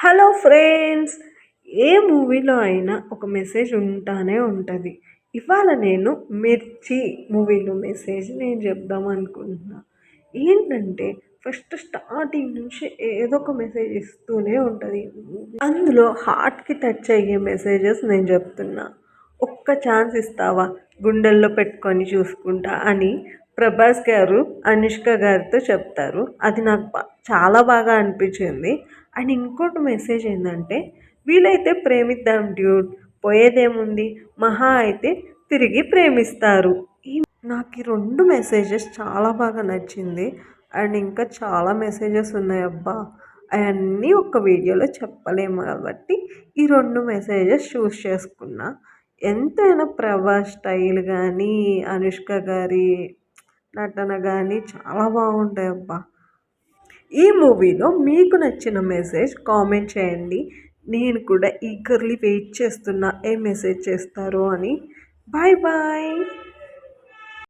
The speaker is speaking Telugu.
Hello friends! ఏ మూవీలో అయినా ఒక మెసేజ్ ఉంటానే ఉంటుంది. ఇవాళ నేను 'మిర్చి' మూవీలో మెసేజ్ నేను చెప్దాం అనుకుంటున్నా. ఏంటంటే ఫస్ట్ స్టార్టింగ్ నుంచి ఏదో ఒక మెసేజ్ ఇస్తూనే ఉంటుంది. అందులో హార్ట్‌కి టచ్ అయ్యే మెసేజెస్ నేను చెప్తున్నా. ఒక్క ఛాన్స్ ఇస్తావా గుండెల్లో పెట్టుకొని చూసుకుంటా అని ప్రభాస్ గారు అనుష్క గారితో చెప్తారు. అది నాకు చాలా బాగా అనిపించింది. అండ్ ఇంకోటి మెసేజ్ ఏంటంటే, వీలైతే ప్రేమిద్దాం డ్యూడ్, పోయేదేముంది, మహా అయితే తిరిగి ప్రేమిస్తారు. ఈ నాకు ఈ 2 మెసేజెస్ చాలా బాగా నచ్చింది. అండ్ ఇంకా చాలా మెసేజెస్ ఉన్నాయి అబ్బా! అయన్నీ ఒక్క వీడియోలో చెప్పలేము కాబట్టి ఈ 2 మెసేజెస్ చూస్ చేసుకున్నా. ఎంతైనా ప్రభాస్ స్టైల్ గానీ, అనుష్క గారి నటన గానీ చాలా బాగుంటాయబ్బా! ఈ మూవీలో మీకు నచ్చిన మెసేజ్ కామెంట్ చేయండి. నేను కూడా ఈగర్లీ వెయిట్ చేస్తున్నా ఏ మెసేజ్ చేస్తారో అని. Bye bye.